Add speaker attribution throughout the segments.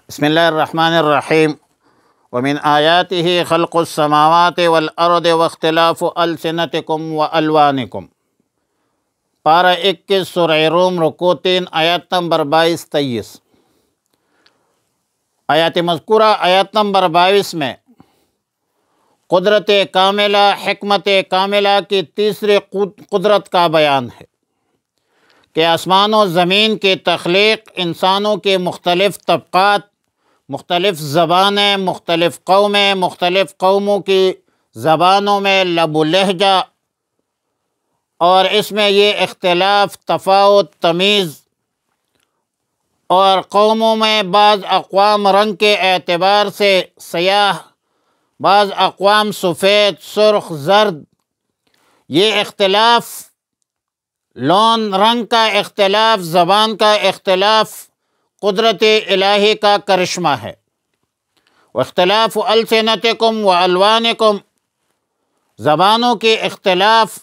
Speaker 1: بسم اللہ الرحمن الرحیم ومن آیاتہ خلق السماوات والارض واختلاف السنتکم والوانکم۔ پارہ 21 سورہ روم رکوع 3 آیات نمبر 22-23۔ آیات مذکورہ آیات نمبر 22 میں قدرت کاملہ حکمت کاملہ کی تیسری قدرت کا بیان ہے کہ آسمان و زمین کی تخلیق، انسانوں کے مختلف طبقات، مختلف زبانیں، مختلف قومیں، مختلف قوموں کی زبانوں میں لب و لہجہ، اور اس میں یہ اختلاف، تفاوت، تمیز، اور قوموں میں بعض اقوام رنگ کے اعتبار سے سیاہ، بعض اقوام سفید، سرخ، زرد، یہ اختلاف، لون رنگ کا اختلاف، زبان کا اختلاف قدرت الہی کا کرشمہ ہے۔ واختلاف السنتکم والوانکم، زبانوں کے اختلاف،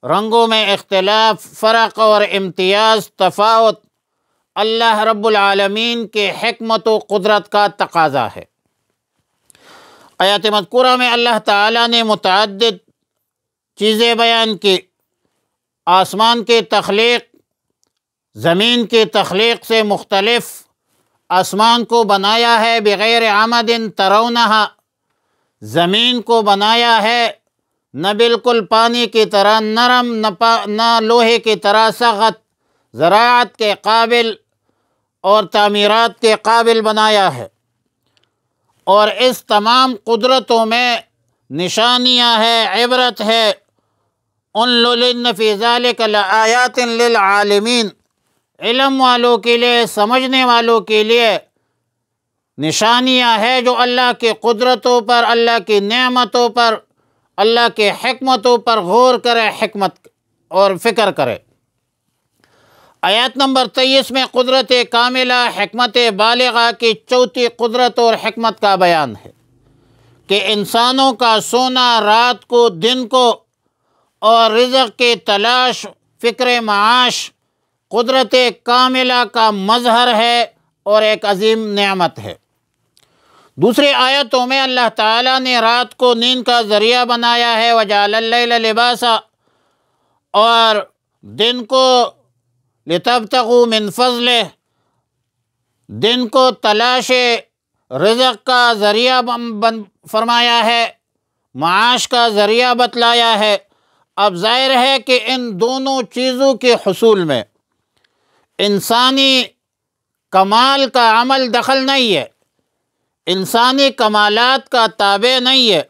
Speaker 1: رنگوں میں اختلاف، فرق اور امتیاز، تفاوت اللہ رب العالمین کے حکمت و قدرت کا تقاضا ہے۔ آیات مذکورہ میں اللہ تعالیٰ نے متعدد چیزیں بیان کی۔ آسمان کی تخلیق، زمین کی تخلیق سے مختلف، آسمان کو بنایا ہے بغیر عمد ترونہا، زمین کو بنایا ہے نہ بالکل پانی کی طرح نرم، نہ لوہے کی طرح سخت، زراعت کے قابل اور تعمیرات کے قابل بنایا ہے۔ اور اس تمام قدرتوں میں نشانیاں ہیں، عبرت ہے۔ ان فی ذالک لآیات للعالمین، علم والوں کے لیے، سمجھنے والوں کے لیے نشانیاں ہے جو اللہ کی قدرتوں پر، اللہ کی نعمتوں پر، اللہ کے حکمتوں پر غور کرے، حکمت اور فکر کرے۔ آیات نمبر 23 میں قدرت کاملہ، حکمت بالغہ کی چوتھی قدرت اور حکمت کا بیان ہے کہ انسانوں کا سونا رات کو، دن کو، اور رزق کی تلاش، فکر معاش قدرت کاملہ کا مظہر ہے اور ایک عظیم نعمت ہے۔ دوسری آیتوں میں اللہ تعالیٰ نے رات کو نیند کا ذریعہ بنایا ہے، وَجَعَلَ اللَّيْلَ لِبَاسًا، اور دن کو لِتَبْتَغُوا مِنْ فَضْلِهِ، دن کو تلاش رزق کا ذریعہ فرمایا ہے، معاش کا ذریعہ بتلایا ہے۔ اب ظاہر ہے کہ ان دونوں چیزوں کے حصول میں انسانی کمال کا عمل دخل نہیں ہے، انسانی کمالات کا تابع نہیں ہے،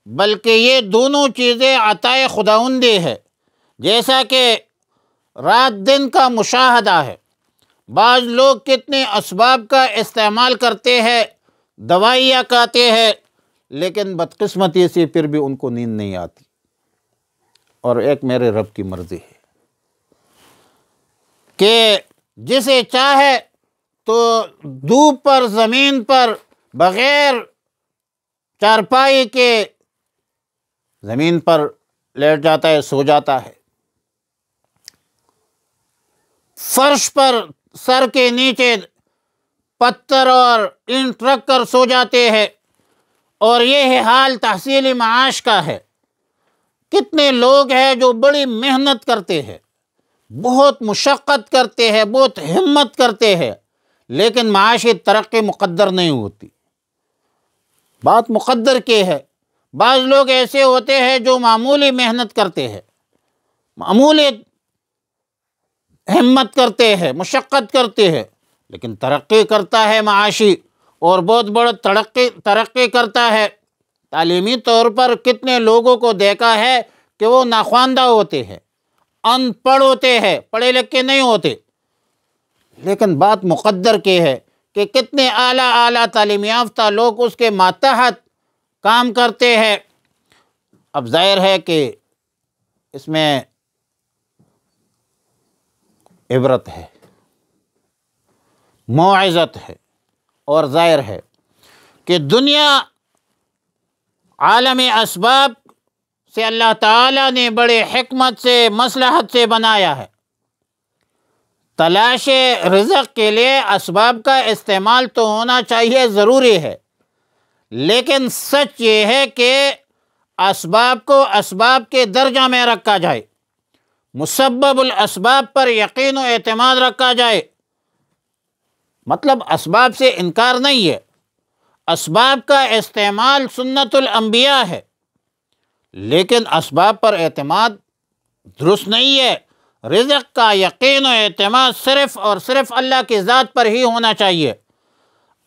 Speaker 1: بلکہ یہ دونوں چیزیں عطائے خداوندی ہے۔ جیسا کہ رات دن کا مشاہدہ ہے، بعض لوگ کتنے اسباب کا استعمال کرتے ہیں، دوائیاں کھاتے ہیں، لیکن بدقسمتی سے پھر بھی ان کو نیند نہیں آتی، اور ایک میرے رب کی مرضی ہے کہ جسے چاہے تو دھوپ پر، زمین پر، بغیر چارپائی کے زمین پر لیٹ جاتا ہے، سو جاتا ہے، فرش پر سر کے نیچے پتھر اور اینٹ رکھ کر سو جاتے ہیں، اور یہ حال تحصیل معاش کا ہے۔ کتنے لوگ ہیں جو بڑی محنت کرتے ہیں، بہت مشقت کرتے ہیں، بہت ہمت کرتے ہیں، لیکن معاشی ترقی مقدر نہیں ہوتی۔ بات مقدر کی ہے۔ بعض لوگ ایسے ہوتے ہیں جو معمولی محنت کرتے ہیں، معمولی ہمت کرتے ہیں، مشقت کرتے ہیں، لیکن ترقی کرتا ہے معاشی، اور بہت بڑا ترقی کرتا ہے۔ تعلیمی طور پر کتنے لوگوں کو دیکھا ہے کہ وہ ناخواندہ ہوتے ہیں، ان پڑھ ہوتے ہیں، پڑھے لکھے نہیں ہوتے، لیکن بات مقدر کی ہے کہ کتنے اعلیٰ تعلیم یافتہ لوگ اس کے ماتحت کام کرتے ہیں۔ اب ظاہر ہے کہ اس میں عبرت ہے، موعظت ہے، اور ظاہر ہے کہ دنیا عالم اسباب سے اللہ تعالیٰ نے بڑے حکمت سے، مصلحت سے بنایا ہے، تلاش رزق کے لیے اسباب کا استعمال تو ہونا چاہیے، ضروری ہے، لیکن سچ یہ ہے کہ اسباب کو اسباب کے درجہ میں رکھا جائے، مسبب الاسباب پر یقین و اعتماد رکھا جائے۔ مطلب اسباب سے انکار نہیں ہے، اسباب کا استعمال سنت الانبیاء ہے، لیکن اسباب پر اعتماد درست نہیں ہے۔ رزق کا یقین و اعتماد صرف اور صرف اللہ کی ذات پر ہی ہونا چاہیے۔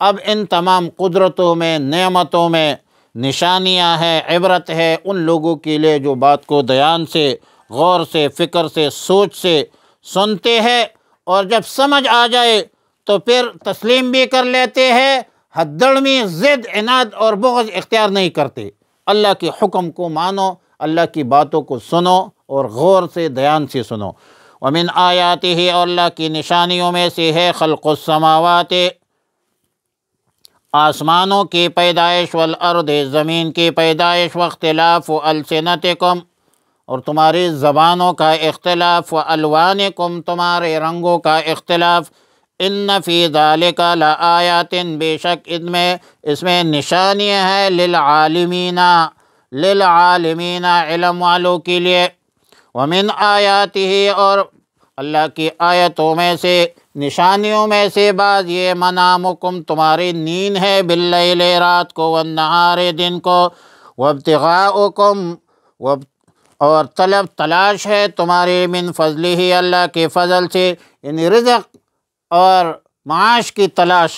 Speaker 1: اب ان تمام قدرتوں میں، نعمتوں میں نشانیاں ہیں، عبرت ہے ان لوگوں کے لیے جو بات کو دھیان سے، غور سے، فکر سے، سوچ سے سنتے ہیں، اور جب سمجھ آ جائے تو پھر تسلیم بھی کر لیتے ہیں، ہتھڑمی، ضد، عناد اور بغض اختیار نہیں کرتے۔ اللہ کے حکم کو مانو، اللہ کی باتوں کو سنو اور غور سے، دھیان سے سنو۔ ومن آیاتہ، اور اللہ کی نشانیوں میں سے ہے خلق السماوات، آسمانوں کی پیدائش، والارض، زمین کی پیدائش، واختلاف السنتکم، اور تمہاری زبانوں کا اختلاف، والوانکم، تمہارے رنگوں کا اختلاف، ان فی ذالک لآیات، بے شک اس میں نشانیاں ہیں، للعالمین، علم والوں کے لیے۔ ومن آیاتہ، اور اللہ کی آیتوں میں سے، نشانیوں میں سے بعض یہ، منامکم، تمہاری نیند ہے، باللیل، رات کو، والنہار، دن کو، وابتغاؤکم، اور تلاش ہے تمہاری، من فضلہ، اللہ کے فضل سے، یعنی رزق اور معاش کی تلاش۔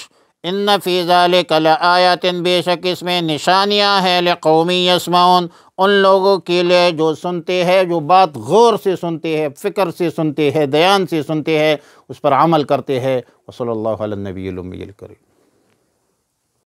Speaker 1: ان فی ذالک لآیات، بے شک اس میں نشانیاں ہیں، لقوم یسمعون، ان لوگوں کے لیے جو سنتے ہیں، جو بات غور سے سنتے ہیں، فکر سے سنتے ہیں، دھیان سے سنتے ہیں، اس پر عمل کرتے ہیں۔ وصلی اللہ علی النبی الامی الکریم۔